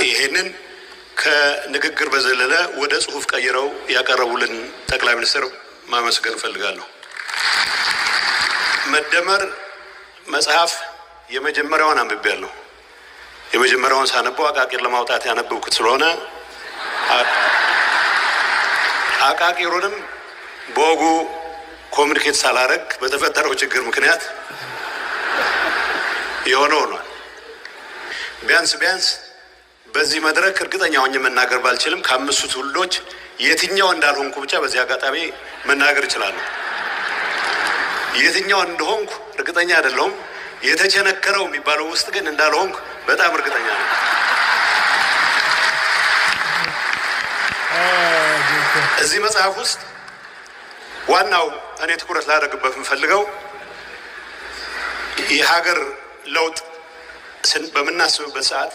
ይሄንን ከንግግር በዘለለ ወደ ጽሁፍ ቀይረው ያቀረቡልን ጠቅላይ ሚኒስትር ማመስገን ፈልጋለሁ። መደመር መጽሐፍ የመጀመሪያውን አንብቤያለሁ። የመጀመሪያውን ሳነበው አቃቂር ለማውጣት ያነበብኩት ስለሆነ አቃቂሩንም በወጉ ኮሚኒኬት ሳላረግ በተፈጠረው ችግር ምክንያት የሆነ ሆኗል። ቢያንስ በዚህ መድረክ እርግጠኛ ሆኜ መናገር ባልችልም ከአምስቱ ትውልዶች የትኛው እንዳልሆንኩ ብቻ በዚህ አጋጣሚ መናገር እችላለሁ። የትኛው እንደሆንኩ እርግጠኛ አይደለሁም። የተቸነከረው የሚባለው ውስጥ ግን እንዳልሆንኩ በጣም እርግጠኛ ነኝ። እዚህ መጽሐፍ ውስጥ ዋናው እኔ ትኩረት ላደርግበት የምፈልገው የሀገር ለውጥ በምናስብበት ሰዓት